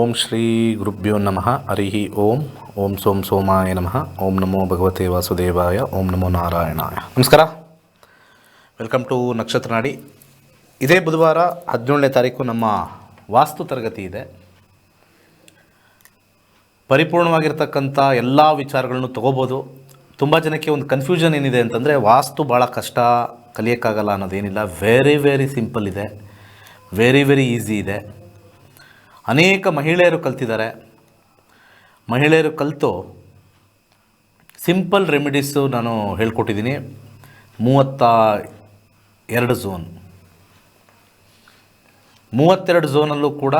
ಓಂ ಶ್ರೀ ಗುರುಭ್ಯೋ ನಮಃ ಹರಿ ಓಂ. ಓಂ ಸೋಂ ಸೋಮಾಯ ನಮಃ. ಓಂ ನಮೋ ಭಗವತೆ ವಾಸುದೇವಾಯ. ಓಂ ನಮೋ ನಾರಾಯಣಾಯ. ನಮಸ್ಕಾರ, ವೆಲ್ಕಮ್ ಟು ನಕ್ಷತ್ರ ನಾಡಿ. ಇದೇ ಬುಧವಾರ 17ನೇ ತಾರೀಕು ನಮ್ಮ ವಾಸ್ತು ತರಗತಿ ಇದೆ. ಪರಿಪೂರ್ಣವಾಗಿರ್ತಕ್ಕಂಥ ಎಲ್ಲ ವಿಚಾರಗಳನ್ನು ತೊಗೋಬೋದು. ತುಂಬ ಜನಕ್ಕೆ ಒಂದು ಕನ್ಫ್ಯೂಷನ್ ಏನಿದೆ ಅಂತಂದರೆ, ವಾಸ್ತು ಭಾಳ ಕಷ್ಟ, ಕಲಿಯೋಕ್ಕಾಗಲ್ಲ ಅನ್ನೋದೇನಿಲ್ಲ. ವೆರಿ ಸಿಂಪಲ್ ಇದೆ, ವೆರಿ ಈಸಿ ಇದೆ. ಅನೇಕ ಮಹಿಳೆಯರು ಕಲ್ತಿದ್ದಾರೆ. ಮಹಿಳೆಯರು ಕಲಿತು ಸಿಂಪಲ್ ರೆಮಿಡೀಸು ನಾನು ಹೇಳ್ಕೊಟ್ಟಿದ್ದೀನಿ. 32 ಝೋನ್, 32 ಝೋನಲ್ಲೂ ಕೂಡ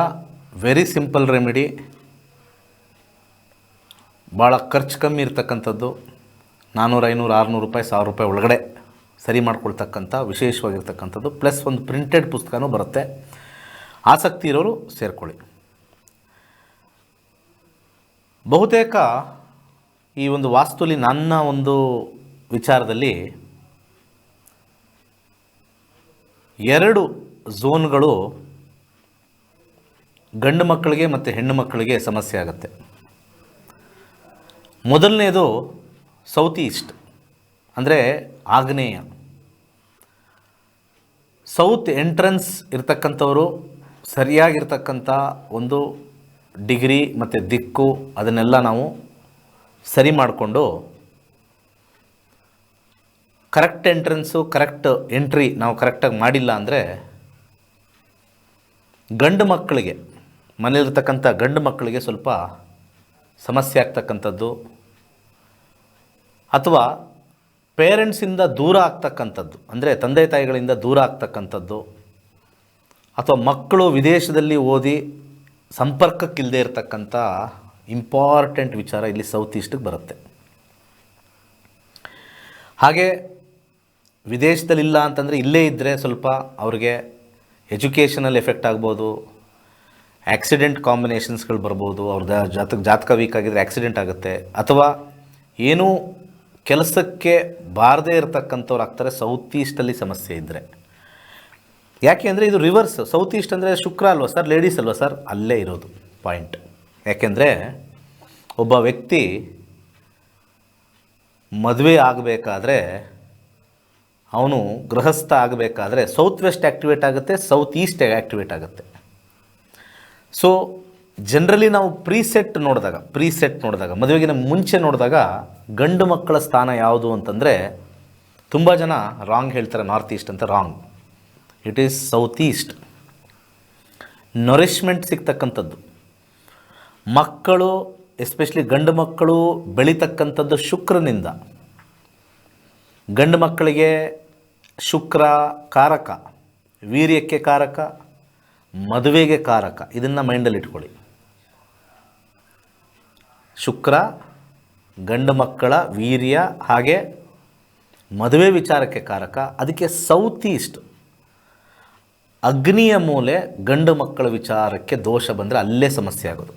ವೆರಿ ಸಿಂಪಲ್ ರೆಮಿಡಿ, ಭಾಳ ಖರ್ಚು ಕಮ್ಮಿ ಇರ್ತಕ್ಕಂಥದ್ದು. 400, 500, 600 ರೂಪಾಯಿ, 1000 ರೂಪಾಯಿ ಒಳಗಡೆ ಸರಿ ಮಾಡ್ಕೊಳ್ತಕ್ಕಂಥ ವಿಶೇಷವಾಗಿರ್ತಕ್ಕಂಥದ್ದು. ಪ್ಲಸ್ ಒಂದು ಪ್ರಿಂಟೆಡ್ ಪುಸ್ತಕನೂ ಬರುತ್ತೆ. ಆಸಕ್ತಿ ಇರೋರು ಸೇರ್ಕೊಳ್ಳಿ. ಬಹುತೇಕ ಈ ಒಂದು ವಾಸ್ತುಲಿ ನನ್ನ ಒಂದು ವಿಚಾರದಲ್ಲಿ 2 ಝೋನ್ಗಳು ಗಂಡು ಮಕ್ಕಳಿಗೆ ಮತ್ತು ಹೆಣ್ಣು ಮಕ್ಕಳಿಗೆ ಸಮಸ್ಯೆ ಆಗುತ್ತೆ. ಮೊದಲನೇದು ಸೌತ್ ಈಸ್ಟ್, ಅಂದರೆ ಆಗ್ನೇಯ. ಸೌತ್ ಎಂಟ್ರೆನ್ಸ್ ಇರ್ತಕ್ಕಂಥವರು ಸರಿಯಾಗಿರ್ತಕ್ಕಂಥ ಒಂದು ಡಿಗ್ರಿ ಮತ್ತು ದಿಕ್ಕು ಅದನ್ನೆಲ್ಲ ನಾವು ಸರಿ ಮಾಡಿಕೊಂಡು ಕರೆಕ್ಟ್ ಎಂಟ್ರೆನ್ಸು, ಕರೆಕ್ಟ್ ಎಂಟ್ರಿ ನಾವು ಕರೆಕ್ಟಾಗಿ ಮಾಡಿಲ್ಲ ಅಂದರೆ ಗಂಡು ಮಕ್ಕಳಿಗೆ, ಮನೆಯಲ್ಲಿರ್ತಕ್ಕಂಥ ಗಂಡು ಮಕ್ಕಳಿಗೆ ಸ್ವಲ್ಪ ಸಮಸ್ಯೆ ಆಗ್ತಕ್ಕಂಥದ್ದು, ಅಥವಾ ಪೇರೆಂಟ್ಸಿಂದ ದೂರ ಆಗ್ತಕ್ಕಂಥದ್ದು, ಅಂದರೆ ತಂದೆ ತಾಯಿಗಳಿಂದ ದೂರ ಆಗ್ತಕ್ಕಂಥದ್ದು, ಅಥವಾ ಮಕ್ಕಳು ವಿದೇಶದಲ್ಲಿ ಓದಿ ಸಂಪರ್ಕಕ್ಕಿಲ್ಲದೆ ಇರತಕ್ಕಂಥ ಇಂಪಾರ್ಟೆಂಟ್ ವಿಚಾರ ಇಲ್ಲಿ ಸೌತ್ ಈಸ್ಟಿಗೆ ಬರುತ್ತೆ. ಹಾಗೆ ವಿದೇಶದಲ್ಲಿಲ್ಲ ಅಂತಂದರೆ ಇಲ್ಲೇ ಇದ್ದರೆ ಸ್ವಲ್ಪ ಅವ್ರಿಗೆ ಎಜುಕೇಷನಲ್ಲಿ ಎಫೆಕ್ಟ್ ಆಗ್ಬೋದು, ಆ್ಯಕ್ಸಿಡೆಂಟ್ ಕಾಂಬಿನೇಷನ್ಸ್ಗಳು ಬರ್ಬೋದು. ಅವ್ರ ಜಾತಕ ವೀಕ್ ಆಗಿದ್ದರೆ ಆ್ಯಕ್ಸಿಡೆಂಟ್ ಆಗುತ್ತೆ, ಅಥವಾ ಏನೂ ಕೆಲಸಕ್ಕೆ ಬಾರದೇ ಇರತಕ್ಕಂಥವ್ರು ಆಗ್ತಾರೆ ಸೌತ್ ಈಸ್ಟಲ್ಲಿ ಸಮಸ್ಯೆ ಇದ್ದರೆ. ಯಾಕೆ ಅಂದರೆ ಇದು ರಿವರ್ಸ್. ಸೌತ್ ಈಸ್ಟ್ ಅಂದರೆ ಶುಕ್ರ ಅಲ್ವಾ ಸರ್, ಲೇಡೀಸ್ ಅಲ್ವಾ ಸರ್, ಅಲ್ಲೇ ಇರೋದು ಪಾಯಿಂಟ್. ಯಾಕೆಂದರೆ ಒಬ್ಬ ವ್ಯಕ್ತಿ ಮದುವೆ ಆಗಬೇಕಾದ್ರೆ, ಅವನು ಗೃಹಸ್ಥ ಆಗಬೇಕಾದ್ರೆ ಸೌತ್ ವೆಸ್ಟ್ ಆ್ಯಕ್ಟಿವೇಟ್ ಆಗುತ್ತೆ, ಸೌತ್ ಈಸ್ಟ್ ಆ್ಯಕ್ಟಿವೇಟ್ ಆಗುತ್ತೆ. ಸೊ ಜನರಲಿ ನಾವು ಪ್ರೀಸೆಟ್ ನೋಡಿದಾಗ ಮದುವೆಗಿನ ಮುಂಚೆ ನೋಡಿದಾಗ ಗಂಡು ಮಕ್ಕಳ ಸ್ಥಾನ ಯಾವುದು ಅಂತಂದರೆ, ತುಂಬ ಜನ ರಾಂಗ್ ಹೇಳ್ತಾರೆ, ನಾರ್ತ್ ಈಸ್ಟ್ ಅಂತ. Wrong. It is south east. Nourishment ಸಿಗ್ತಕ್ಕಂಥದ್ದು, ಮಕ್ಕಳು ಎಸ್ಪೆಷಲಿ ಗಂಡು ಮಕ್ಕಳು ಬೆಳೀತಕ್ಕಂಥದ್ದು ಶುಕ್ರನಿಂದ. ಗಂಡು ಮಕ್ಕಳಿಗೆ ಶುಕ್ರ ಕಾರಕ, ವೀರ್ಯಕ್ಕೆ ಕಾರಕ, ಮದುವೆಗೆ ಕಾರಕ. ಇದನ್ನು ಮೈಂಡಲ್ಲಿ ಇಟ್ಕೊಳ್ಳಿ. ಶುಕ್ರ ಗಂಡು ಮಕ್ಕಳ ವೀರ್ಯ ಹಾಗೆ ಮದುವೆ ವಿಚಾರಕ್ಕೆ ಕಾರಕ. ಅದಕ್ಕೆ ಸೌತ್ ಈಸ್ಟ್ ಅಗ್ನಿಯ ಮೂಲೆ, ಗಂಡು ಮಕ್ಕಳ ವಿಚಾರಕ್ಕೆ ದೋಷ ಬಂದರೆ ಅಲ್ಲೇ ಸಮಸ್ಯೆ ಆಗೋದು.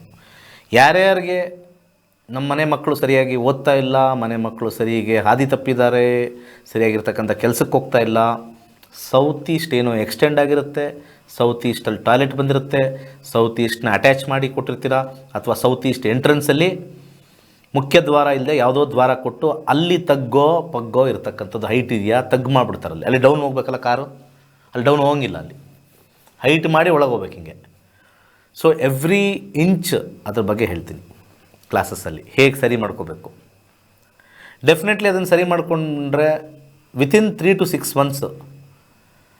ಯಾರ್ಯಾರಿಗೆ ನಮ್ಮ ಮನೆ ಮಕ್ಕಳು ಸರಿಯಾಗಿ ಓದ್ತಾ ಇಲ್ಲ, ಮನೆ ಮಕ್ಕಳು ಸರಿಯಾಗಿ ಹಾದಿ ತಪ್ಪಿದ್ದಾರೆ, ಸರಿಯಾಗಿರ್ತಕ್ಕಂಥ ಕೆಲಸಕ್ಕೆ ಹೋಗ್ತಾ ಇಲ್ಲ, ಸೌತ್ ಈಸ್ಟ್ ಏನೋ ಎಕ್ಸ್ಟೆಂಡ್ ಆಗಿರುತ್ತೆ, ಸೌತ್ ಈಸ್ಟಲ್ಲಿ ಟಾಯ್ಲೆಟ್ ಬಂದಿರುತ್ತೆ, ಸೌತ್ ಈಸ್ಟ್ನ ಅಟ್ಯಾಚ್ ಮಾಡಿ ಕೊಟ್ಟಿರ್ತೀರ, ಅಥವಾ ಸೌತ್ ಈಸ್ಟ್ ಎಂಟ್ರೆನ್ಸಲ್ಲಿ ಮುಖ್ಯ ದ್ವಾರ ಇಲ್ಲದೆ ಯಾವುದೋ ದ್ವಾರ ಕೊಟ್ಟು ಅಲ್ಲಿ ತಗ್ಗೋ ಪಗ್ಗೋ ಇರತಕ್ಕಂಥದ್ದು. ಹೈಟ್ ಇದೆಯಾ, ತಗ್ಗು ಮಾಡಿಬಿಡ್ತಾರಲ್ಲಿ. ಅಲ್ಲಿ ಡೌನ್ ಹೋಗ್ಬೇಕಲ್ಲ ಕಾರು, ಅಲ್ಲಿ ಡೌನ್ ಹೋಗಿಲ್ಲ, ಅಲ್ಲಿ ಹೈಟ್ ಮಾಡಿ ಒಳಗೆ ಹೋಗ್ಬೇಕು ಹಿಂಗೆ. ಸೊ ಎವ್ರಿ ಇಂಚ್ ಅದ್ರ ಬಗ್ಗೆ ಹೇಳ್ತೀನಿ ಕ್ಲಾಸಸ್ಸಲ್ಲಿ, ಹೇಗೆ ಸರಿ ಮಾಡ್ಕೋಬೇಕು. ಡೆಫಿನೆಟ್ಲಿ ಅದನ್ನು ಸರಿ ಮಾಡಿಕೊಂಡ್ರೆ ವಿತಿನ್ 3 to 6 months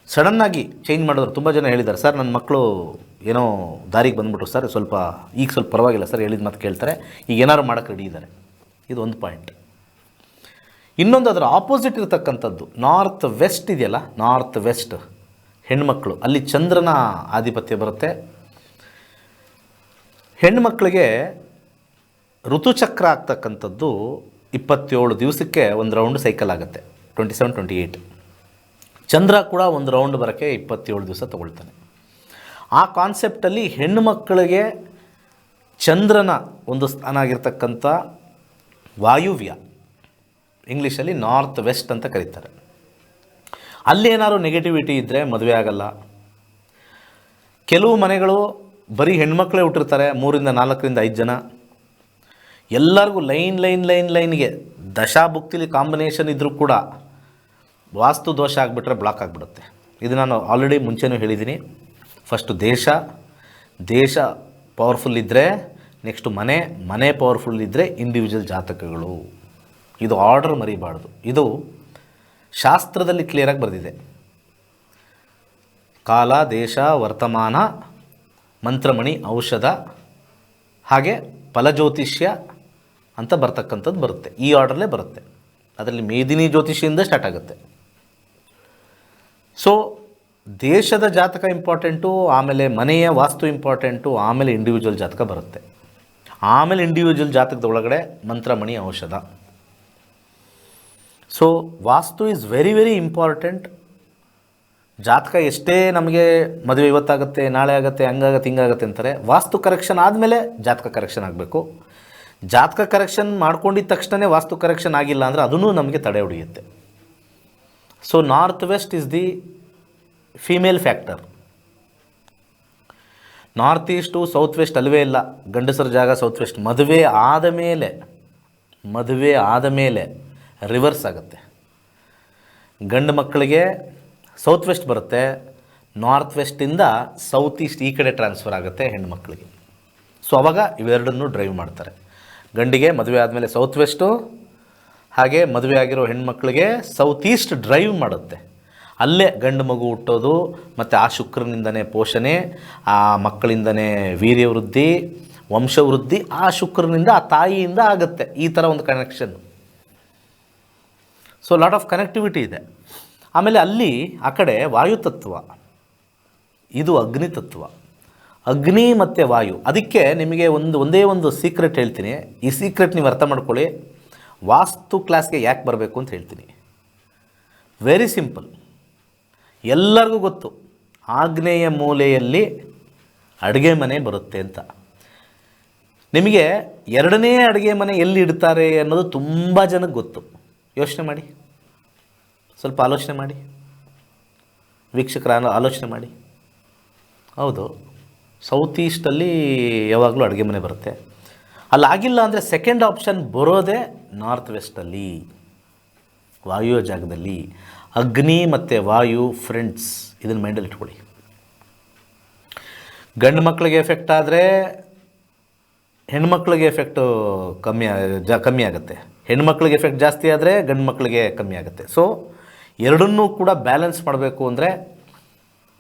ಸಡನ್ನಾಗಿ ಚೇಂಜ್ ಮಾಡಿದ್ರು. ತುಂಬ ಜನ ಹೇಳಿದ್ದಾರೆ, ಸರ್ ನನ್ನ ಮಕ್ಕಳು ಏನೋ ದಾರಿಗೆ ಬಂದುಬಿಟ್ರು ಸರ್, ಸ್ವಲ್ಪ ಪರವಾಗಿಲ್ಲ ಸರ್, ಹೇಳಿದ ಮಾತು ಕೇಳ್ತಾರೆ, ಈಗ ಏನಾದ್ರು ಮಾಡೋಕ್ಕೆ ರೆಡಿ ಇದ್ದಾರೆ. ಇದು ಒಂದು ಪಾಯಿಂಟ್. ಇನ್ನೊಂದು ಅದರ ಆಪೋಸಿಟ್ ಇರತಕ್ಕಂಥದ್ದು ನಾರ್ತ್ ವೆಸ್ಟ್ ಇದೆಯಲ್ಲ, ನಾರ್ತ್ ವೆಸ್ಟ್ ಹೆಣ್ಮಕ್ಳು, ಅಲ್ಲಿ ಚಂದ್ರನ ಆಧಿಪತ್ಯ ಬರುತ್ತೆ. ಹೆಣ್ಮಕ್ಳಿಗೆ ಋತುಚಕ್ರ ಆಗ್ತಕ್ಕಂಥದ್ದು 27 ದಿವಸಕ್ಕೆ ಒಂದು ರೌಂಡ್ ಸೈಕಲ್ ಆಗುತ್ತೆ, 27, 28. ಚಂದ್ರ ಕೂಡ ಒಂದು ರೌಂಡ್ ಬರೋಕ್ಕೆ 27 ದಿವಸ ತೊಗೊಳ್ತಾನೆ. ಆ ಕಾನ್ಸೆಪ್ಟಲ್ಲಿ ಹೆಣ್ಣುಮಕ್ಕಳಿಗೆ ಚಂದ್ರನ ಒಂದು ಸ್ಥಾನ ಆಗಿರ್ತಕ್ಕಂಥ ವಾಯುವ್ಯ, ಇಂಗ್ಲೀಷಲ್ಲಿ ನಾರ್ತ್ ವೆಸ್ಟ್ ಅಂತ ಕರೀತಾರೆ. ಅಲ್ಲಿ ಏನಾದ್ರು ನೆಗೆಟಿವಿಟಿ ಇದ್ದರೆ ಮದುವೆ ಆಗಲ್ಲ. ಕೆಲವು ಮನೆಗಳು ಬರೀ ಹೆಣ್ಮಕ್ಳೇ ಹುಟ್ಟಿರ್ತಾರೆ 3ರಿಂದ 4ರಿಂದ 5 ಜನ. ಎಲ್ಲರಿಗೂ ಲೈನ್ಗೆ ದಶಾಭುಕ್ತಿಲಿ ಕಾಂಬಿನೇಷನ್ ಇದ್ದರೂ ಕೂಡ ವಾಸ್ತು ದೋಷ ಆಗಿಬಿಟ್ರೆ ಬ್ಲಾಕ್ ಆಗಿಬಿಡುತ್ತೆ. ಇದು ನಾನು ಆಲ್ರೆಡಿ ಮುಂಚೆನೂ ಹೇಳಿದ್ದೀನಿ. ಫಸ್ಟು ದೇಶ ಪವರ್ಫುಲ್ ಇದ್ದರೆ, ನೆಕ್ಸ್ಟು ಮನೆ ಪವರ್ಫುಲ್ ಇದ್ದರೆ ಇಂಡಿವಿಜುವಲ್ ಜಾತಕಗಳು. ಇದು ಆರ್ಡರ್ ಮರಿಬಾರ್ದು. ಇದು ಶಾಸ್ತ್ರದಲ್ಲಿ ಕ್ಲಿಯರಾಗಿ ಬರೆದಿದೆ. ಕಾಲ, ದೇಶ, ವರ್ತಮಾನ, ಮಂತ್ರಮಣಿ, ಔಷಧ, ಹಾಗೆ ಫಲಜ್ಯೋತಿಷ್ಯ ಅಂತ ಬರ್ತಕ್ಕಂಥದ್ದು ಬರುತ್ತೆ. ಈ ಆರ್ಡರ್ಲೇ ಬರುತ್ತೆ. ಅದರಲ್ಲಿ ಮೇದಿನಿ ಜ್ಯೋತಿಷಿಯಿಂದ ಸ್ಟಾರ್ಟ್ ಆಗುತ್ತೆ. ಸೊ ದೇಶದ ಜಾತಕ ಇಂಪಾರ್ಟೆಂಟು, ಆಮೇಲೆ ಮನೆಯ ವಾಸ್ತು ಇಂಪಾರ್ಟೆಂಟು, ಆಮೇಲೆ ಇಂಡಿವಿಜುವಲ್ ಜಾತಕ ಬರುತ್ತೆ. ಆಮೇಲೆ ಇಂಡಿವಿಜುವಲ್ ಜಾತಕದ ಒಳಗಡೆ ಮಂತ್ರಮಣಿ, ಔಷಧ. So vastu is very very important. ಜಾತಕ ಎಷ್ಟೇ ನಮಗೆ ಮದುವೆ ಇವತ್ತಾಗುತ್ತೆ, ನಾಳೆ ಆಗುತ್ತೆ, ಹಂಗಾಗತ್ತೆ, ಹಿಂಗಾಗತ್ತೆ ಅಂತಾರೆ. ವಾಸ್ತು ಕರೆಕ್ಷನ್ ಆದಮೇಲೆ ಜಾತಕ ಕರೆಕ್ಷನ್ ಆಗಬೇಕು. ಜಾತಕ ಕರೆಕ್ಷನ್ ಮಾಡ್ಕೊಂಡಿದ್ದ ತಕ್ಷಣ ವಾಸ್ತು ಕರೆಕ್ಷನ್ ಆಗಿಲ್ಲ ಅಂದರೆ ಅದೂ ನಮಗೆ ತಡೆ ಹೊಡೆಯುತ್ತೆ. So north west is the female factor. North east south west ಅಲ್ಲವೇ ಇಲ್ಲ. ಗಂಡಸರ ಜಾಗ ಸೌತ್ ವೆಸ್ಟ್. ಮದುವೆ ಆದ ಮೇಲೆ ರಿವರ್ಸ್ ಆಗುತ್ತೆ. ಗಂಡು ಮಕ್ಕಳಿಗೆ ಸೌತ್ ವೆಸ್ಟ್ ಬರುತ್ತೆ, ನಾರ್ತ್ ವೆಸ್ಟಿಂದ ಸೌತ್ ಈಸ್ಟ್ ಈ ಕಡೆ ಟ್ರಾನ್ಸ್ಫರ್ ಆಗುತ್ತೆ ಹೆಣ್ಣುಮಕ್ಕಳಿಗೆ. ಸೊ ಅವಾಗ ಇವೆರಡನ್ನೂ ಡ್ರೈವ್ ಮಾಡ್ತಾರೆ. ಗಂಡಿಗೆ ಮದುವೆ ಆದಮೇಲೆ ಸೌತ್ ವೆಸ್ಟು, ಹಾಗೆ ಮದುವೆ ಆಗಿರೋ ಹೆಣ್ಮಕ್ಳಿಗೆ ಸೌತ್ ಈಸ್ಟ್ ಡ್ರೈವ್ ಮಾಡುತ್ತೆ. ಅಲ್ಲೇ ಗಂಡು ಮಗು ಹುಟ್ಟೋದು, ಮತ್ತು ಆ ಶುಕ್ರನಿಂದನೇ ಪೋಷಣೆ, ಆ ಮಕ್ಕಳಿಂದನೇ ವೀರ್ಯವೃದ್ಧಿ, ವಂಶವೃದ್ಧಿ ಆ ಶುಕ್ರನಿಂದ, ಆ ತಾಯಿಯಿಂದ ಆಗುತ್ತೆ. ಈ ಥರ ಒಂದು connection. So lot of connectivity ಇದೆ. ಆಮೇಲೆ ಅಲ್ಲಿ ಆ ಕಡೆ ವಾಯುತತ್ವ, ಇದು ಅಗ್ನಿತತ್ವ. ಅಗ್ನಿ ಮತ್ತು ವಾಯು. ಅದಕ್ಕೆ ನಿಮಗೆ ಒಂದೇ ಒಂದು ಸೀಕ್ರೆಟ್ ಹೇಳ್ತೀನಿ. ಈ ಸೀಕ್ರೆಟ್ ನೀವು ಅರ್ಥ ಮಾಡ್ಕೊಳ್ಳಿ. ವಾಸ್ತು ಕ್ಲಾಸ್ಗೆ ಯಾಕೆ ಬರಬೇಕು ಅಂತ ಹೇಳ್ತೀನಿ. Very simple. ಎಲ್ಲರಿಗೂ ಗೊತ್ತು ಆಗ್ನೇಯ ಮೂಲೆಯಲ್ಲಿ ಅಡುಗೆ ಮನೆ ಬರುತ್ತೆ ಅಂತ. ನಿಮಗೆ ಎರಡನೇ ಅಡುಗೆ ಮನೆ ಎಲ್ಲಿ ಇಡ್ತಾರೆ ಅನ್ನೋದು ತುಂಬ ಜನಕ್ಕೆ ಗೊತ್ತು. ಯೋಚನೆ ಮಾಡಿ, ಸ್ವಲ್ಪ ಆಲೋಚನೆ ಮಾಡಿ, ವೀಕ್ಷಕರ ಆಲೋಚನೆ ಮಾಡಿ. ಹೌದು, ಸೌತ್ ಈಸ್ಟಲ್ಲಿ ಯಾವಾಗಲೂ ಅಡುಗೆ ಮನೆ ಬರುತ್ತೆ. ಅಲ್ಲಾಗಿಲ್ಲ ಅಂದರೆ ಸೆಕೆಂಡ್ ಆಪ್ಷನ್ ಬರೋದೇ ನಾರ್ತ್ ವೆಸ್ಟಲ್ಲಿ, ವಾಯುವ ಜಾಗದಲ್ಲಿ. ಅಗ್ನಿ ಮತ್ತು ವಾಯು ಫ್ರೆಂಡ್ಸ್, ಇದನ್ನು ಮೈಂಡಲ್ಲಿ ಇಟ್ಕೊಳ್ಳಿ. ಗಂಡು ಮಕ್ಕಳಿಗೆ ಎಫೆಕ್ಟ್ ಆದರೆ ಹೆಣ್ಮಕ್ಳಿಗೆ ಎಫೆಕ್ಟು ಕಮ್ಮಿ ಆಗುತ್ತೆ. ಹೆಣ್ಮಕ್ಳಿಗೆ ಎಫೆಕ್ಟ್ ಜಾಸ್ತಿ ಆದರೆ ಗಂಡು ಮಕ್ಕಳಿಗೆ ಕಮ್ಮಿ ಆಗುತ್ತೆ. ಸೊ ಎರಡನ್ನೂ ಕೂಡ ಬ್ಯಾಲೆನ್ಸ್ ಮಾಡಬೇಕು ಅಂದರೆ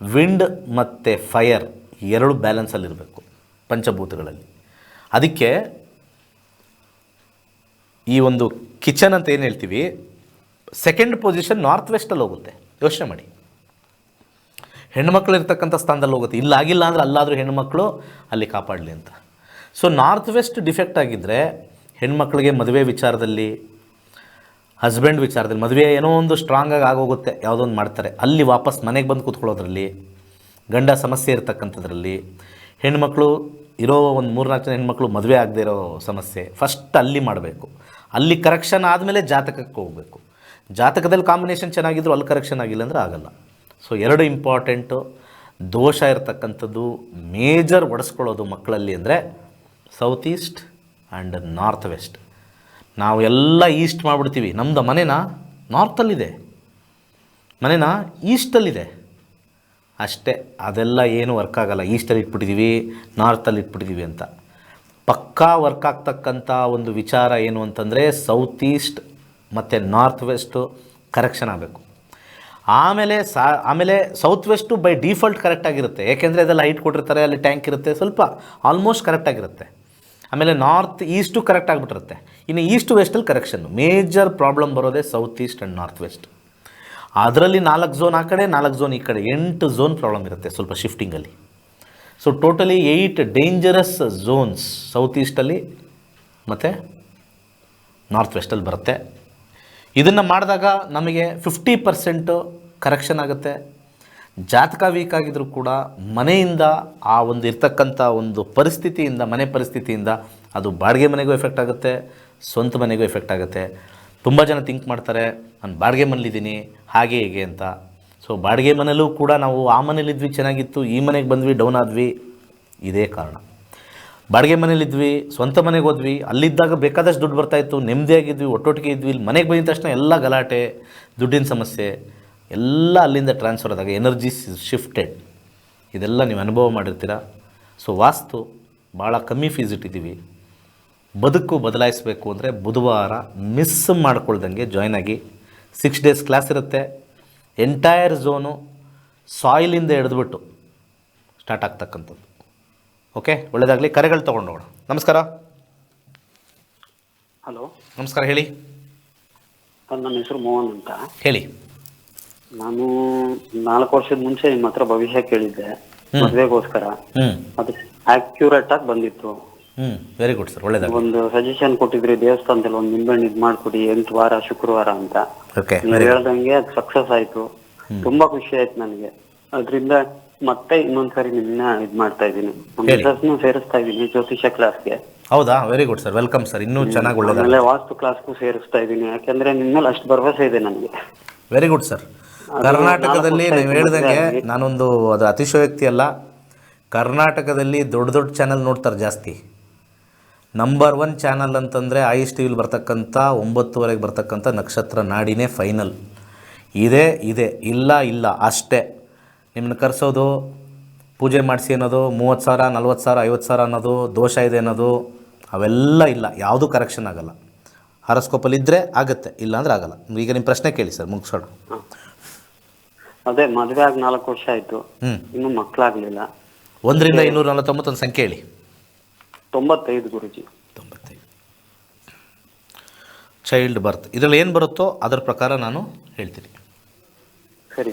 ವಿಂಡ್ ಮತ್ತು ಫೈರ್ ಎರಡು ಬ್ಯಾಲೆನ್ಸಲ್ಲಿರಬೇಕು ಪಂಚಭೂತಗಳಲ್ಲಿ. ಅದಕ್ಕೆ ಈ ಒಂದು ಕಿಚನ್ ಅಂತ ಏನು ಹೇಳ್ತೀವಿ, ಸೆಕೆಂಡ್ ಪೊಸಿಷನ್ ನಾರ್ತ್ ವೆಸ್ಟಲ್ಲಿ ಹೋಗುತ್ತೆ. ಯೋಚನೆ ಮಾಡಿ, ಹೆಣ್ಮಕ್ಳು ಇರ್ತಕ್ಕಂಥ ಸ್ಥಾನದಲ್ಲಿ ಹೋಗುತ್ತೆ. ಇಲ್ಲಾಗಿಲ್ಲ ಅಂದರೆ ಅಲ್ಲಾದರೂ ಹೆಣ್ಮಕ್ಳು ಅಲ್ಲಿ ಕಾಪಾಡಲಿ ಅಂತ. ಸೊ ನಾರ್ತ್ ವೆಸ್ಟ್ ಡಿಫೆಕ್ಟ್ ಆಗಿದ್ದರೆ ಹೆಣ್ಮಕ್ಳಿಗೆ ಮದುವೆ ವಿಚಾರದಲ್ಲಿ, ಹಸ್ಬೆಂಡ್ ವಿಚಾರದಲ್ಲಿ, ಮದುವೆ ಏನೋ ಒಂದು ಸ್ಟ್ರಾಂಗಾಗಿ ಆಗೋಗುತ್ತೆ, ಯಾವುದೋ ಒಂದು ಮಾಡ್ತಾರೆ, ಅಲ್ಲಿ ವಾಪಸ್ ಮನೆಗೆ ಬಂದು ಕೂತ್ಕೊಳ್ಳೋದ್ರಲ್ಲಿ, ಗಂಡ ಸಮಸ್ಯೆ ಇರ್ತಕ್ಕಂಥದ್ರಲ್ಲಿ, ಹೆಣ್ಮಕ್ಳು ಇರೋ ಒಂದು 3-4 ಜನ ಹೆಣ್ಮಕ್ಳು ಮದುವೆ ಆಗದೆ ಇರೋ ಸಮಸ್ಯೆ, ಫಸ್ಟ್ ಅಲ್ಲಿ ಮಾಡಬೇಕು. ಅಲ್ಲಿ ಕರೆಕ್ಷನ್ ಆದಮೇಲೆ ಜಾತಕಕ್ಕೆ ಹೋಗಬೇಕು. ಜಾತಕದಲ್ಲಿ ಕಾಂಬಿನೇಷನ್ ಚೆನ್ನಾಗಿದ್ರು ಅಲ್ಲಿ ಕರೆಕ್ಷನ್ ಆಗಿಲ್ಲ ಅಂದರೆ ಆಗಲ್ಲ. ಸೊ ಎರಡು ಇಂಪಾರ್ಟೆಂಟು. ದೋಷ ಇರತಕ್ಕಂಥದ್ದು ಮೇಜರ್ ಒಡಿಸ್ಕೊಳ್ಳೋದು ಮಕ್ಕಳಲ್ಲಿ ಅಂದರೆ south east and north west. ನಾವು ಎಲ್ಲ ಈಸ್ಟ್ ಮಾಡಿಬಿಡ್ತೀವಿ. ನಮ್ಮದು ಮನೇನ ನಾರ್ತಲ್ಲಿದೆ, ಮನೇನ ಈಸ್ಟಲ್ಲಿದೆ ಅಷ್ಟೇ. ಅದೆಲ್ಲ ಏನು ವರ್ಕ್ ಆಗೋಲ್ಲ. ಈಸ್ಟಲ್ಲಿ ಇಟ್ಬಿಟ್ಟಿದ್ದೀವಿ, ನಾರ್ತಲ್ಲಿ ಇಟ್ಬಿಟ್ಟಿದ್ದೀವಿ ಅಂತ. ಪಕ್ಕಾ ವರ್ಕ್ ಆಗ್ತಕ್ಕಂಥ ಒಂದು ವಿಚಾರ ಏನು ಅಂತಂದರೆ ಸೌತ್ ಈಸ್ಟ್ ಮತ್ತು ನಾರ್ತ್ ವೆಸ್ಟು ಕರೆಕ್ಷನ್ ಆಗಬೇಕು. ಆಮೇಲೆ ಸೌತ್ ವೆಸ್ಟು ಬೈ ಡಿಫಾಲ್ಟ್ ಕರೆಕ್ಟಾಗಿರುತ್ತೆ. ಏಕೆಂದರೆ ಅದೆಲ್ಲ ಹೈಟ್ ಕೊಟ್ಟಿರ್ತಾರೆ, ಅಲ್ಲಿ ಟ್ಯಾಂಕ್ ಇರುತ್ತೆ, ಸ್ವಲ್ಪ ಆಲ್ಮೋಸ್ಟ್ ಕರೆಕ್ಟಾಗಿರುತ್ತೆ. ಆಮೇಲೆ ನಾರ್ತ್ ಈಸ್ಟು ಕರೆಕ್ಟ್ ಆಗಿಬಿಟ್ಟಿರುತ್ತೆ. ಇನ್ನು ಈಸ್ಟ್ ವೆಸ್ಟಲ್ಲಿ ಕರೆಕ್ಷನ್ನು. ಮೇಜರ್ ಪ್ರಾಬ್ಲಮ್ ಬರೋದೇ south east and north west. ಅದರಲ್ಲಿ 4 ಝೋನ್ ಆ ಕಡೆ, 4 ಝೋನ್ ಈ ಕಡೆ, 8 ಝೋನ್ ಪ್ರಾಬ್ಲಮ್ ಇರುತ್ತೆ ಸ್ವಲ್ಪ ಶಿಫ್ಟಿಂಗಲ್ಲಿ. So totally 8 dangerous zones south ಈಸ್ಟಲ್ಲಿ ಮತ್ತು ನಾರ್ತ್ ವೆಸ್ಟಲ್ಲಿ ಬರುತ್ತೆ. ಇದನ್ನು ಮಾಡಿದಾಗ ನಮಗೆ 50% ಕರೆಕ್ಷನ್ ಆಗುತ್ತೆ. ಜಾತಕ ವೀಕ್ ಆಗಿದ್ರೂ ಕೂಡ ಮನೆಯಿಂದ ಆ ಒಂದು ಇರ್ತಕ್ಕಂಥ ಒಂದು ಪರಿಸ್ಥಿತಿಯಿಂದ, ಮನೆ ಪರಿಸ್ಥಿತಿಯಿಂದ ಅದು ಬಾಡಿಗೆ ಮನೆಗೂ ಎಫೆಕ್ಟ್ ಆಗುತ್ತೆ, ಸ್ವಂತ ಮನೆಗೂ ಎಫೆಕ್ಟ್ ಆಗುತ್ತೆ. ತುಂಬ ಜನ ಥಿಂಕ್ ಮಾಡ್ತಾರೆ ನಾನು ಬಾಡಿಗೆ ಮನೇಲಿದ್ದೀನಿ ಹಾಗೆ ಹೀಗೆ ಅಂತ. ಸೊ ಬಾಡಿಗೆ ಮನೇಲೂ ಕೂಡ ನಾವು ಆ ಮನೇಲಿದ್ವಿ ಚೆನ್ನಾಗಿತ್ತು, ಈ ಮನೆಗೆ ಬಂದ್ವಿ ಡೌನ್ ಆದ್ವಿ, ಇದೇ ಕಾರಣ. ಬಾಡಿಗೆ ಮನೇಲಿದ್ವಿ, ಸ್ವಂತ ಮನೆಗೆ ಹೋದ್ವಿ, ಅಲ್ಲಿದ್ದಾಗ ಬೇಕಾದಷ್ಟು ದುಡ್ಡು ಬರ್ತಾಯಿತ್ತು, ನೆಮ್ಮದಿಯಾಗಿದ್ವಿ, ಒಟ್ಟೊಟ್ಟಿಗೆ ಇದ್ವಿ. ಇಲ್ಲಿ ಮನೆಗೆ ಬಂದಿದ ತಕ್ಷಣ ಎಲ್ಲ ಗಲಾಟೆ, ದುಡ್ಡಿನ ಸಮಸ್ಯೆ ಎಲ್ಲ ಅಲ್ಲಿಂದ ಟ್ರಾನ್ಸ್ಫರ್ ಆದಾಗ ಎನರ್ಜಿ ಶಿಫ್ಟೆಡ್. ಇದೆಲ್ಲ ನೀವು ಅನುಭವ ಮಾಡಿರ್ತೀರ. ಸೊ ವಾಸ್ತು ಭಾಳ ಕಮ್ಮಿ ಫೀಸ್ ಇಟ್ಟಿದ್ದೀವಿ. ಬದುಕು ಬದಲಾಯಿಸಬೇಕು ಅಂದರೆ ಬುಧವಾರ ಮಿಸ್ ಮಾಡ್ಕೊಳ್ದಂಗೆ ಜಾಯ್ನ್ ಆಗಿ. 6 days ಕ್ಲಾಸ್ ಇರುತ್ತೆ. ಎಂಟೈರ್ ಝೋನು ಸಾಯಿಲಿಂದ ಹಿಡಿದ್ಬಿಟ್ಟು ಸ್ಟಾರ್ಟ್ ಆಗ್ತಕ್ಕಂಥದ್ದು. ಓಕೆ, ಒಳ್ಳೆಯದಾಗಲಿ. ಕರೆಗಳು ತೊಗೊಂಡು ಹೋಗೋಣ. ನಮಸ್ಕಾರ. ಹಲೋ, ನಮಸ್ಕಾರ, ಹೇಳಿ. ನನ್ನ ಹೆಸರು ಮೋಹನ್ ಅಂತ. ಹೇಳಿ. ನಾನು 4 ವರ್ಷದ ಮುಂಚೆ ನಿಮ್ಮ ಹತ್ರ ಭವಿಷ್ಯ ಕೇಳಿದ್ದೆ ಮದುವೆಗೋಸ್ಕರ. ಅದು ಆಕ್ಯುರೇಟ್ ಆಗಿ ಬಂದಿತ್ತು. ವೆರಿ ಗುಡ್ ಸರ್, ಒಳ್ಳೆಯದಾಗ. ಒಂದು ಸಜೆಷನ್ ಕೊಟ್ಟಿದ್ರಿ, ದೇವಸ್ಥಾನದಲ್ಲಿ ಒಂದು ನಿಂಬೆಹಣ್ಣು ಇದು ಮಾಡ್ಕೊಡಿ 8 ವಾರ ಶುಕ್ರವಾರ ಅಂತ. ನೀವು ಹೇಳ್ದಂಗೆ ಅದು ಸಕ್ಸಸ್ ಆಯ್ತು. ತುಂಬಾ ಖುಷಿ ಆಯ್ತು ನನಗೆ. ಅದರಿಂದ ಮತ್ತೆ ಇನ್ನೊಂದ್ಸರಿ ನಿಮ್ಮನ್ನ ಇದು ಮಾಡ್ತಾ ಇದ್ದೀನಿ. ನಮ್ಮ ಸೇರಿಸ್ತಾ ಇದ್ದೀನಿ ಜ್ಯೋತಿಷ ಕ್ಲಾಸ್ಗೆ. ಹೌದಾ? Very good sir, welcome sir. ಇನ್ನೂ ಚೆನ್ನಾಗಿ ಒಳ್ಳೆಯದಾಗಲಿ. ಆಮೇಲೆ ವಾಸ್ತು ಕ್ಲಾಸ್ಗೂ ಸೇರಿಸ್ತಾ ಇದ್ದೀನಿ, ಯಾಕೆಂದ್ರೆ ನಿಮ್ಮಲ್ಲಿ ಅಷ್ಟು ಭರವಸೆ ಇದೆ ನನಗೆ. Very good sir. ಕರ್ನಾಟಕದಲ್ಲಿ ನೀವು ಹೇಳ್ದಂಗೆ ನಾನೊಂದು ಅದು ಅತಿಶಯೋಕ್ತಿ ಅಲ್ಲ, ಕರ್ನಾಟಕದಲ್ಲಿ ದೊಡ್ಡ ದೊಡ್ಡ ಚಾನಲ್ ನೋಡ್ತಾರೆ ಜಾಸ್ತಿ. ನಂಬರ್ 1 ಚಾನಲ್ ಅಂತಂದರೆ ಐಸ್ ಟಿವಿಲಿ ಬರ್ತಕ್ಕಂಥ 9:30 ಬರ್ತಕ್ಕಂಥ ನಕ್ಷತ್ರ ನಾಡಿನೇ ಫೈನಲ್. ಇದೆ ಇಲ್ಲ ಅಷ್ಟೇ. ನಿಮ್ಮನ್ನ ಕರೆಸೋದು, ಪೂಜೆ ಮಾಡಿಸಿ ಅನ್ನೋದು, 30,000 40,000 50,000 ಅನ್ನೋದು, ದೋಷ ಇದೆ ಅನ್ನೋದು ಅವೆಲ್ಲ ಇಲ್ಲ. ಯಾವುದೂ ಕರೆಕ್ಷನ್ ಆಗೋಲ್ಲ. ಹಾರಸ್ಕೋಪಲ್ಲಿ ಇದ್ದರೆ ಆಗುತ್ತೆ, ಇಲ್ಲ ಅಂದರೆ ಆಗಲ್ಲ. ಈಗ ನಿಮ್ಮ ಪ್ರಶ್ನೆ ಕೇಳಿ ಸರ್, ಮುಗಿಸೋಣ. ಅದೇ ಮದುವೆ ಆಗಿ 4 ವರ್ಷ ಆಯ್ತು, ಇನ್ನು ಮಕ್ಕಳಾಗ್ಲಿಲ್ಲ. 1ರಿಂದ 249 ಒಂದು ಸಂಖ್ಯೆ ಹೇಳಿ. 95 ಗುರುಜಿ. 95 ಚೈಲ್ಡ್ ಬರ್ತ್. ಇದರಲ್ಲಿ ಏನು ಬರುತ್ತೋ ಅದರ ಪ್ರಕಾರ ನಾನು ಹೇಳ್ತೀನಿ. ಸರಿ.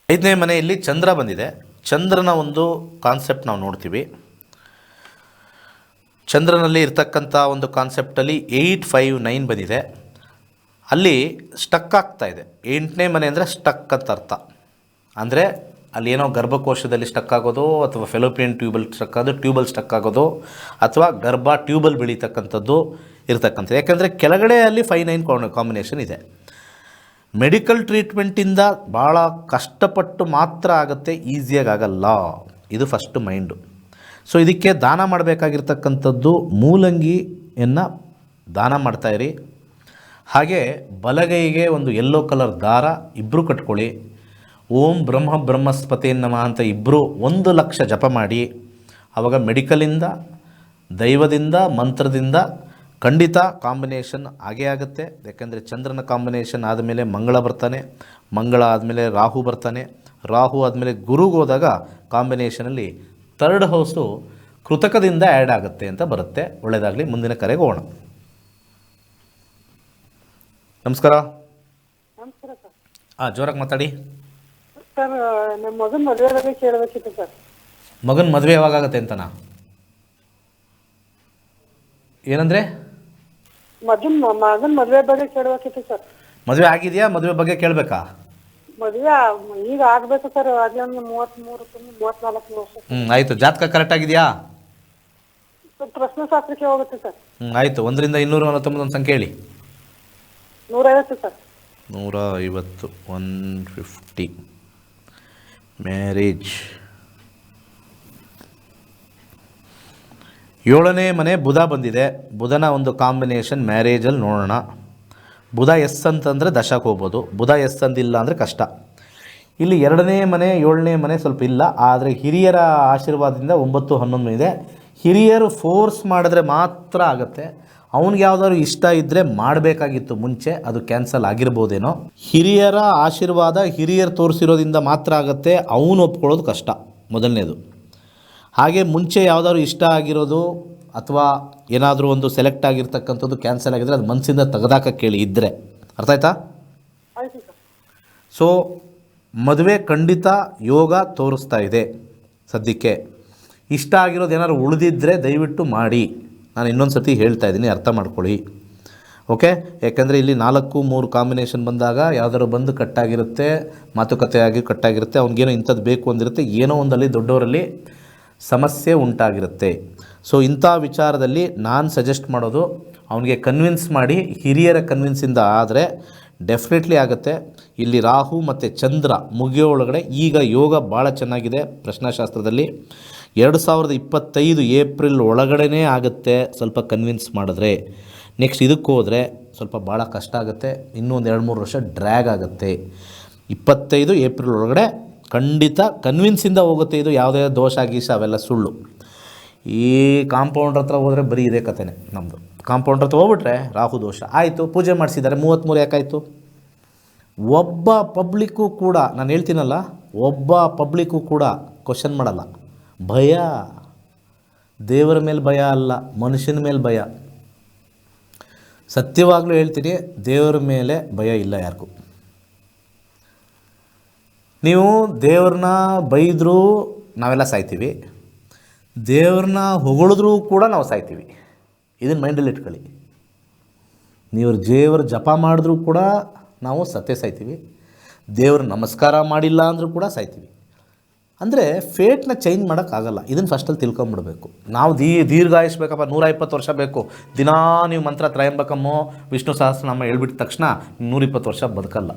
5ನೇ ಮನೆಯಲ್ಲಿ ಚಂದ್ರ ಬಂದಿದೆ. ಚಂದ್ರನ ಒಂದು ಕಾನ್ಸೆಪ್ಟ್ ನಾವು ನೋಡ್ತೀವಿ. ಚಂದ್ರನಲ್ಲಿ ಇರ್ತಕ್ಕಂಥ ಒಂದು ಕಾನ್ಸೆಪ್ಟಲ್ಲಿ 859 ಬಂದಿದೆ. ಅಲ್ಲಿ ಸ್ಟಕ್ ಆಗ್ತಾ ಇದೆ. 8ನೇ ಮನೆ ಅಂದರೆ ಸ್ಟಕ್ ಅಂತ ಅರ್ಥ. ಅಂದರೆ ಅಲ್ಲಿ ಏನೋ ಗರ್ಭಕೋಶದಲ್ಲಿ ಸ್ಟಕ್ ಆಗೋದು, ಅಥವಾ ಫೆಲೋಪಿಯನ್ ಟ್ಯೂಬಲ್ ಸ್ಟಕ್ ಆಗೋದು, ಟ್ಯೂಬಲ್ ಸ್ಟಕ್ ಆಗೋದು, ಅಥವಾ ಗರ್ಭ ಟ್ಯೂಬಲ್ ಬೆಳೀತಕ್ಕಂಥದ್ದು ಇರ್ತಕ್ಕಂಥದ್ದು. ಯಾಕೆಂದರೆ ಕೆಳಗಡೆ ಅಲ್ಲಿ 5-9 ಕಾಂಬಿನೇಷನ್ ಇದೆ. ಮೆಡಿಕಲ್ ಟ್ರೀಟ್ಮೆಂಟಿಂದ ಭಾಳ ಕಷ್ಟಪಟ್ಟು ಮಾತ್ರ ಆಗುತ್ತೆ, ಈಸಿಯಾಗಿ ಆಗಲ್ಲ. ಇದು ಫಸ್ಟು ಮೈಂಡು. ಸೊ ಇದಕ್ಕೆ ದಾನ ಮಾಡಬೇಕಾಗಿರ್ತಕ್ಕಂಥದ್ದು ಮೂಲಂಗಿಯನ್ನು ದಾನ ಮಾಡ್ತಾಯಿರಿ. ಹಾಗೆ ಬಲಗೈಗೆ ಒಂದು ಯೆಲ್ಲೋ ಕಲರ್ ದಾರ ಇಬ್ಬರು ಕಟ್ಕೊಳ್ಳಿ. ಓಂ ಬ್ರಹ್ಮಸ್ಪತಿ ನಮಃ ಅಂತ ಇಬ್ಬರು 1 ಲಕ್ಷ ಜಪ ಮಾಡಿ. ಆವಾಗ ಮೆಡಿಕಲಿಂದ, ದೈವದಿಂದ, ಮಂತ್ರದಿಂದ ಖಂಡಿತ ಕಾಂಬಿನೇಷನ್ ಆಗೇ ಆಗುತ್ತೆ. ಯಾಕೆಂದರೆ ಚಂದ್ರನ ಕಾಂಬಿನೇಷನ್ ಆದಮೇಲೆ ಮಂಗಳ ಬರ್ತಾನೆ, ಮಂಗಳ ಆದಮೇಲೆ ರಾಹು ಬರ್ತಾನೆ, ರಾಹು ಆದಮೇಲೆ ಗುರುಗೆ ಹೋದಾಗ ಕಾಂಬಿನೇಷನಲ್ಲಿ 3rd ಹೌಸು ಕೃತಕದಿಂದ ಆ್ಯಡ್ ಆಗುತ್ತೆ ಅಂತ ಬರುತ್ತೆ. ಒಳ್ಳೆಯದಾಗಲಿ. ಮುಂದಿನ ಕರೆಗೆ ಹೋಗೋಣ. ನಮಸ್ಕಾರ. ನಮಸ್ಕಾರ ಸರ್. ಜೋರಾಗಿ ಮಾತಾಡಿ ಸರ್. ನಮ್ಮ ಮಗನ ಮದುವೆ ಬಗ್ಗೆ ಕೇಳಬೇಕಿತ್ತು ಸರ್. ಮಗನ ಮದುವೆ ಯಾವಾಗತ್ತೆ ಅಂತನಾ? ಏನಂದರೆ? ಮಗನ ಮದುವೆ ಬಗ್ಗೆ ಕೇಳಬೇಕಿತ್ತು ಸರ್. ಮದುವೆ ಆಗಿದೆಯಾ? ಮದುವೆ ಬಗ್ಗೆ ಕೇಳಬೇಕಾ? ಮದುವೆ ಈಗ ಆಗಬೇಕು ಸರ್. ಆಗಲೇ 33-34 ವರ್ಷ. ಆಯಿತು. ಜಾತಕ ಕರೆಕ್ಟ್ ಆಗಿದೆಯಾ? ಪ್ರಶ್ನೆ ಶಾಸ್ತ್ರಕ್ಕೆ ಹೋಗುತ್ತೆ ಸರ್. ಆಯಿತು. 1ರಿಂದ 249 ಒಂದು ಸಂಖ್ಯೆ ಹೇಳಿ. 150 ಸರ್. 150. 150 ಮ್ಯಾರೇಜ್. 7ನೇ ಮನೆ ಬುಧ ಬಂದಿದೆ. ಬುಧನ ಒಂದು ಕಾಂಬಿನೇಷನ್ ಮ್ಯಾರೇಜಲ್ಲಿ ನೋಡೋಣ. ಬುಧ ಎಸ್ ಅಂತಂದರೆ ದಶಕ್ಕೆ ಹೋಗ್ಬೋದು. ಬುಧ ಎಸ್ ಅಂದಿಲ್ಲ ಅಂದರೆ ಕಷ್ಟ. ಇಲ್ಲಿ 2ನೇ ಮನೆ 7ನೇ ಮನೆ ಸ್ವಲ್ಪ ಇಲ್ಲ. ಆದರೆ ಹಿರಿಯರ ಆಶೀರ್ವಾದದಿಂದ 9-11 ಇದೆ. ಹಿರಿಯರು ಫೋರ್ಸ್ ಮಾಡಿದ್ರೆ ಮಾತ್ರ ಆಗುತ್ತೆ. ಅವ್ನಿಗೆ ಯಾವುದಾದ್ರು ಇಷ್ಟ ಇದ್ದರೆ ಮಾಡಬೇಕಾಗಿತ್ತು ಮುಂಚೆ, ಅದು ಕ್ಯಾನ್ಸಲ್ ಆಗಿರ್ಬೋದೇನೋ. ಹಿರಿಯರ ಆಶೀರ್ವಾದ, ಹಿರಿಯರು ತೋರಿಸಿರೋದ್ರಿಂದ ಮಾತ್ರ ಆಗುತ್ತೆ. ಅವನು ಒಪ್ಕೊಳ್ಳೋದು ಕಷ್ಟ, ಮೊದಲನೇದು. ಹಾಗೆ ಮುಂಚೆ ಯಾವುದಾದ್ರು ಇಷ್ಟ ಆಗಿರೋದು ಅಥವಾ ಏನಾದರೂ ಒಂದು ಸೆಲೆಕ್ಟ್ ಆಗಿರ್ತಕ್ಕಂಥದ್ದು ಕ್ಯಾನ್ಸಲ್ ಆಗಿದ್ರೆ ಅದು ಮನಸ್ಸಿಂದ ತೆಗೆದಾಕ ಕೇಳಿ ಇದ್ದರೆ. ಅರ್ಥ ಆಯ್ತಾ? ಆಯ್ತು ಸರ್. ಸೊ ಮದುವೆ ಖಂಡಿತ ಯೋಗ ತೋರಿಸ್ತಾ ಇದೆ ಸದ್ಯಕ್ಕೆ. ಇಷ್ಟ ಆಗಿರೋದು ಏನಾದ್ರು ಉಳಿದಿದ್ದರೆ ದಯವಿಟ್ಟು ಮಾಡಿ. ನಾನು ಇನ್ನೊಂದು ಸತಿ ಹೇಳ್ತಾ ಇದ್ದೀನಿ, ಅರ್ಥ ಮಾಡ್ಕೊಳ್ಳಿ. ಓಕೆ? ಯಾಕೆಂದರೆ ಇಲ್ಲಿ 4-3 ಕಾಂಬಿನೇಷನ್ ಬಂದಾಗ ಯಾವ್ದಾದ್ರು ಬಂದು ಕಟ್ಟಾಗಿರುತ್ತೆ, ಮಾತುಕತೆಯಾಗಿ ಕಟ್ಟಾಗಿರುತ್ತೆ. ಅವ್ನಿಗೇನೋ ಇಂಥದ್ದು ಬೇಕು ಅಂದಿರುತ್ತೆ, ಏನೋ ಒಂದಲ್ಲಿ ದೊಡ್ಡವರಲ್ಲಿ ಸಮಸ್ಯೆ ಉಂಟಾಗಿರುತ್ತೆ. ಸೊ ಇಂಥ ವಿಚಾರದಲ್ಲಿ ನಾನು ಸಜೆಸ್ಟ್ ಮಾಡೋದು, ಅವನಿಗೆ ಕನ್ವಿನ್ಸ್ ಮಾಡಿ, ಹಿರಿಯರ ಕನ್ವಿನ್ಸಿಂದ ಆದರೆ ಡೆಫಿನೆಟ್ಲಿ ಆಗುತ್ತೆ. ಇಲ್ಲಿ ರಾಹು ಮತ್ತು ಚಂದ್ರ ಮುಗಿಯೋ ಒಳಗಡೆ ಈಗ ಯೋಗ ಭಾಳ ಚೆನ್ನಾಗಿದೆ ಪ್ರಶ್ನಾಶಾಸ್ತ್ರದಲ್ಲಿ. 2025 ಏಪ್ರಿಲ್ ಒಳಗಡೆ ಆಗುತ್ತೆ ಸ್ವಲ್ಪ ಕನ್ವಿನ್ಸ್ ಮಾಡಿದ್ರೆ. ನೆಕ್ಸ್ಟ್ ಇದಕ್ಕೆ ಹೋದರೆ ಸ್ವಲ್ಪ ಭಾಳ ಕಷ್ಟ ಆಗುತ್ತೆ, ಇನ್ನೂ ಒಂದು 2-3 ವರ್ಷ ಡ್ರ್ಯಾಗ್ ಆಗುತ್ತೆ. 25 ಏಪ್ರಿಲ್ ಒಳಗಡೆ ಖಂಡಿತ ಕನ್ವಿನ್ಸಿಂದ ಹೋಗುತ್ತೆ. ಇದು ಯಾವುದೇ ದೋಷ ಗೀಷ ಅವೆಲ್ಲ ಸುಳ್ಳು. ಈ ಕಾಂಪೌಂಡ್ರ್ ಹತ್ರ ಹೋದರೆ ಬರೀ ಇದೇ ಕಥೆನೇ ನಮ್ಮದು. ಕಾಂಪೌಂಡ್ರ್ ಹತ್ರ ಹೋಗ್ಬಿಟ್ರೆ ರಾಹು ದೋಷ ಆಯಿತು, ಪೂಜೆ ಮಾಡಿಸಿದ್ದಾರೆ 33 ಯಾಕಾಯಿತು? ಒಬ್ಬ ಪಬ್ಲಿಕ್ಕು ಕೂಡ, ನಾನು ಹೇಳ್ತೀನಲ್ಲ, ಒಬ್ಬ ಪಬ್ಲಿಕ್ಕು ಕೂಡ ಕ್ವಶನ್ ಮಾಡಲ್ಲ. ಭಯ, ದೇವರ ಮೇಲೆ ಭಯ ಅಲ್ಲ, ಮನುಷ್ಯನ ಮೇಲೆ ಭಯ. ಸತ್ಯವಾಗ್ಲೂ ಹೇಳ್ತೀನಿ, ದೇವರ ಮೇಲೆ ಭಯ ಇಲ್ಲ ಯಾರಿಗೂ. ನೀವು ದೇವ್ರನ್ನ ಬೈದರೂ ನಾವೆಲ್ಲ ಸಾಯ್ತೀವಿ, ದೇವ್ರನ್ನ ಹೊಗಳಿದ್ರೂ ಕೂಡ ನಾವು ಸಾಯ್ತೀವಿ. ಇದನ್ನು ಮೈಂಡಲ್ಲಿ ಇಟ್ಕೊಳ್ಳಿ. ನೀವು ದೇವ್ರ ಜಪ ಮಾಡಿದ್ರೂ ಕೂಡ ನಾವು ಸತ್ತೇ ಸಾಯ್ತೀವಿ, ದೇವ್ರ ನಮಸ್ಕಾರ ಮಾಡಿಲ್ಲ ಅಂದರೂ ಕೂಡ ಸಾಯ್ತೀವಿ. ಅಂದರೆ ಫೇಟ್ನ ಚೇಂಜ್ ಮಾಡೋಕ್ಕಾಗಲ್ಲ. ಇದನ್ನು ಫಸ್ಟಲ್ಲಿ ತಿಳ್ಕೊಂಬಿಡ್ಬೇಕು. ನಾವು ದೀರ್ಘಾಯಿಸ್ಬೇಕಪ್ಪ, 120 ವರ್ಷ ಬೇಕು, ದಿನಾ ನೀವು ಮಂತ್ರ ತ್ರಯಂಬಕಮ್ಮೋ ವಿಷ್ಣು ಸಹಸ್ರನಾಮ ಹೇಳ್ಬಿಟ್ಟ ತಕ್ಷಣ 120 ವರ್ಷ ಬದುಕಲ್ಲ.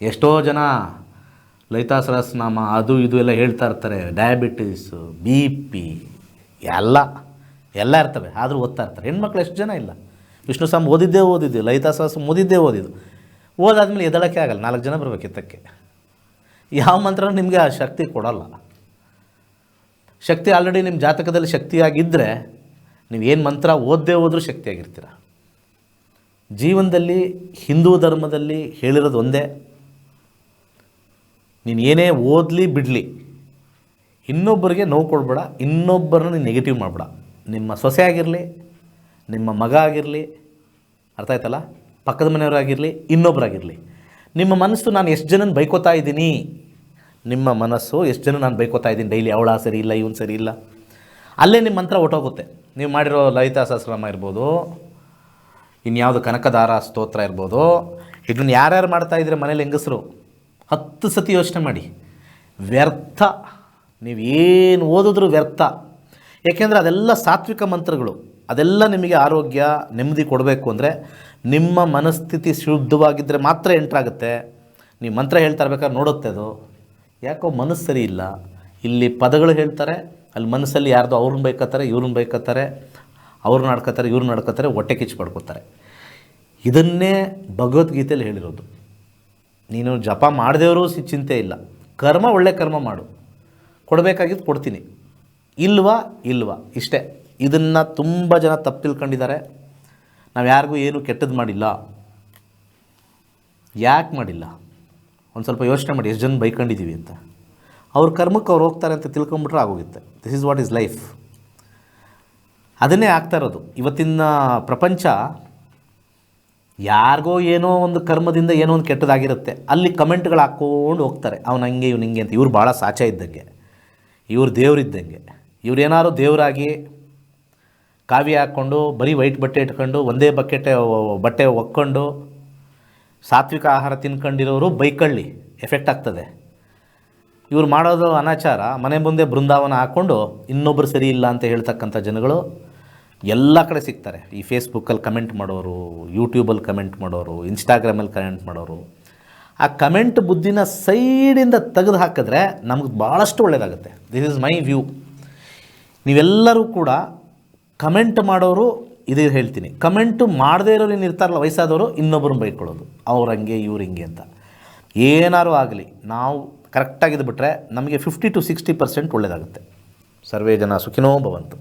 ಎಷ್ಟೋ ಜನ ಲಲಿತಾ ಸಹಸ್ರನಾಮ ಅದು ಇದು ಎಲ್ಲ ಹೇಳ್ತಾ ಇರ್ತಾರೆ, ಡಯಾಬಿಟೀಸು, BP ಎಲ್ಲ ಇರ್ತವೆ, ಆದರೂ ಓದ್ತಾ ಇರ್ತಾರೆ. ಹೆಣ್ಮಕ್ಳು ಎಷ್ಟು ಜನ ಇಲ್ಲ, ವಿಷ್ಣು ಸಹಸ್ರ ಓದಿದ್ದು, ಲಲಿತಾ ಸಹಸ್ರ ಓದಿದ್ದು, ಓದಾದ್ಮೇಲೆ ಎದಳಕ್ಕೆ ಆಗಲ್ಲ, 4 ಜನ ಬರಬೇಕು ಎತ್ತಕ್ಕೆ. ಯಾವ ಮಂತ್ರ ನಿಮಗೆ ಆ ಶಕ್ತಿ ಕೊಡಲ್ಲ. ಶಕ್ತಿ ಆಲ್ರೆಡಿ ನಿಮ್ಮ ಜಾತಕದಲ್ಲಿ ಶಕ್ತಿಯಾಗಿದ್ದರೆ ನೀವೇನು ಮಂತ್ರ ಓದದೇ ಹೋದರೂ ಶಕ್ತಿಯಾಗಿರ್ತೀರ. ಜೀವನದಲ್ಲಿ ಹಿಂದೂ ಧರ್ಮದಲ್ಲಿ ಹೇಳಿರೋದು ಒಂದೇ, ನೀನು ಏನೇ ಓದಲಿ ಬಿಡಲಿ, ಇನ್ನೊಬ್ಬರಿಗೆ ನೋವು ಕೊಡಬೇಡ, ಇನ್ನೊಬ್ಬರನ್ನ ನೀನು ನೆಗೆಟಿವ್ ಮಾಡಬೇಡ. ನಿಮ್ಮ ಸೊಸೆ ಆಗಿರಲಿ, ನಿಮ್ಮ ಮಗ ಆಗಿರಲಿ, ಅರ್ಥ ಆಯ್ತಲ್ಲ, ಪಕ್ಕದ ಮನೆಯವರಾಗಿರಲಿ, ಇನ್ನೊಬ್ಬರಾಗಿರಲಿ. ನಿಮ್ಮ ಮನಸ್ಸು ನಾನು ಎಷ್ಟು ಜನನ ಬೈಕೋತಾ ಇದ್ದೀನಿ, ನಿಮ್ಮ ಮನಸ್ಸು ಎಷ್ಟು ಜನ ನಾನು ಬೈಕೋತಾ ಇದ್ದೀನಿ ಡೈಲಿ, ಅವಳ ಸರಿ ಇಲ್ಲ, ಇವನು ಸರಿ ಇಲ್ಲ, ಅಲ್ಲೇ ನಿಮ್ಮ ಮಂತ್ರ ಹೊಟ್ಟೋಗುತ್ತೆ. ನೀವು ಮಾಡಿರೋ ಲಲಿತಾ ಸಹಸ್ರನಾಮ ಇರ್ಬೋದು, ಇನ್ಯಾವುದು ಕನಕದಾರ ಸ್ತೋತ್ರ ಇರ್ಬೋದು, ಇದನ್ನು ಯಾರ್ಯಾರು ಮಾಡ್ತಾಯಿದ್ರೆ ಮನೇಲಿ ಹೆಂಗಸರು 10 ಸತಿ ಯೋಚನೆ ಮಾಡಿ. ವ್ಯರ್ಥ, ನೀವೇನು ಓದಿದ್ರೂ ವ್ಯರ್ಥ. ಏಕೆಂದರೆ ಅದೆಲ್ಲ ಸಾತ್ವಿಕ ಮಂತ್ರಗಳು, ಅದೆಲ್ಲ ನಿಮಗೆ ಆರೋಗ್ಯ ನೆಮ್ಮದಿ ಕೊಡಬೇಕು ಅಂದರೆ ನಿಮ್ಮ ಮನಸ್ಥಿತಿ ಶುದ್ಧವಾಗಿದ್ದರೆ ಮಾತ್ರ ಎಂಟ್ರಾಗುತ್ತೆ. ನೀವು ಮಂತ್ರ ಹೇಳ್ತಾ ಇರ್ಬೇಕಾದ್ರೆ ನೋಡುತ್ತೆ ಅದು, ಯಾಕೋ ಮನಸ್ಸು ಸರಿ ಇಲ್ಲ, ಇಲ್ಲಿ ಪದಗಳು ಹೇಳ್ತಾರೆ, ಅಲ್ಲಿ ಮನಸ್ಸಲ್ಲಿ ಯಾರ್ದು ಅವ್ರನ್ನ ಬೈಕೋತಾರೆ, ಇವ್ರನ್ನ ಬೈಕೋತಾರೆ, ಅವ್ರನ್ನ ನಡ್ಕೋತಾರೆ, ಇವ್ರನ್ನ ನಡ್ಕೋತಾರೆ, ಹೊಟ್ಟೆ ಕಿಚ್ಚು ಪಡ್ಕೋತಾರೆ. ಇದನ್ನೇ ಭಗವದ್ಗೀತೆಯಲ್ಲಿ ಹೇಳಿರೋದು. ನೀನು ಜಪ ಮಾಡದೇವರು ಚಿಂತೆ ಇಲ್ಲ, ಕರ್ಮ ಒಳ್ಳೆ ಕರ್ಮ ಮಾಡು, ಕೊಡಬೇಕಾಗಿದ್ದು ಕೊಡ್ತೀನಿ, ಇಲ್ವಾ ಇಷ್ಟೇ. ಇದನ್ನು ತುಂಬ ಜನ ತಪ್ಪು ತಿಳ್ಕೊಂಡಿದ್ದಾರೆ. ನಾವು ಯಾರಿಗೂ ಏನು ಕೆಟ್ಟದ್ದು ಮಾಡಿಲ್ಲ. ಯಾಕೆ ಮಾಡಿಲ್ಲ? ಒಂದು ಸ್ವಲ್ಪ ಯೋಚನೆ ಮಾಡಿ, ಎಷ್ಟು ಜನ ಬೈಕೊಂಡಿದ್ದೀವಿ ಅಂತ. ಅವ್ರ ಕರ್ಮಕ್ಕೆ ಅವ್ರು ಹೋಗ್ತಾರೆ ಅಂತ ತಿಳ್ಕೊಂಬಿಟ್ರೆ ಆಗೋಗುತ್ತೆ. This is what is life. ಅದನ್ನೇ ಆಗ್ತಾ ಇರೋದು. ಇವತ್ತಿನ ಪ್ರಪಂಚ ಯಾರಿಗೋ ಏನೋ ಒಂದು ಕರ್ಮದಿಂದ ಏನೋ ಒಂದು ಕೆಟ್ಟದಾಗಿರುತ್ತೆ, ಅಲ್ಲಿ ಕಮೆಂಟ್ಗಳು ಹಾಕ್ಕೊಂಡು ಹೋಗ್ತಾರೆ, ಅವ್ನು ಹಂಗೆ ಇವ್ನು ಹಿಂಗೆ ಅಂತ. ಇವ್ರು ಭಾಳ ಸಾಚ ಇದ್ದಂಗೆ, ಇವ್ರು ದೇವರಿದ್ದಂಗೆ. ಇವ್ರೇನಾದ್ರು ದೇವರಾಗಿ ಕಾವಿ ಹಾಕ್ಕೊಂಡು ಬರೀ ವೈಟ್ ಬಟ್ಟೆ ಇಟ್ಕೊಂಡು ಒಂದೇ ಬಟ್ಟೆ ಒಕ್ಕೊಂಡು ಸಾತ್ವಿಕ ಆಹಾರ ತಿನ್ಕೊಂಡಿರೋರು ಬೈಕಳ್ಳಿ ಎಫೆಕ್ಟ್ ಆಗ್ತದೆ. ಇವ್ರು ಮಾಡೋದು ಅನಾಚಾರ, ಮನೆ ಮುಂದೆ ಬೃಂದಾವನ ಹಾಕ್ಕೊಂಡು ಇನ್ನೊಬ್ಬರು ಸರಿ ಇಲ್ಲ ಅಂತ ಹೇಳ್ತಕ್ಕಂಥ ಜನಗಳು ಎಲ್ಲ ಕಡೆ ಸಿಗ್ತಾರೆ. ಈ ಫೇಸ್ಬುಕ್ಕಲ್ಲಿ ಕಮೆಂಟ್ ಮಾಡೋರು, ಯೂಟ್ಯೂಬಲ್ಲಿ ಕಮೆಂಟ್ ಮಾಡೋರು, ಇನ್ಸ್ಟಾಗ್ರಾಮಲ್ಲಿ ಕಮೆಂಟ್ ಮಾಡೋರು. ಆ ಕಮೆಂಟ್ ಬುದ್ಧಿನ ಸೈಡಿಂದ ತೆಗೆದು ಹಾಕಿದ್ರೆ ನಮ್ಗೆ ಭಾಳಷ್ಟು ಒಳ್ಳೆಯದಾಗುತ್ತೆ. This is my view. ನೀವೆಲ್ಲರೂ ಕೂಡ ಕಮೆಂಟ್ ಮಾಡೋರು ಇದೇ ಹೇಳ್ತೀನಿ, ಕಮೆಂಟು ಮಾಡದೇ ಇರೋರು ಏನು ಇರ್ತಾರಲ್ಲ ವಯಸ್ಸಾದವರು, ಇನ್ನೊಬ್ಬರನ್ನ ಬೈಕೊಳ್ಳೋದು, ಅವ್ರು ಹಂಗೆ ಇವ್ರು ಹಿಂಗೆ ಅಂತ. ಏನಾರು ಆಗಲಿ ನಾವು ಕರೆಕ್ಟಾಗಿದ್ದು ಬಿಟ್ಟರೆ ನಮಗೆ 50 to 60% ಒಳ್ಳೆಯದಾಗುತ್ತೆ. ಸರ್ವೇ ಜನ ಸುಖಿನೋ ಭವಂತು.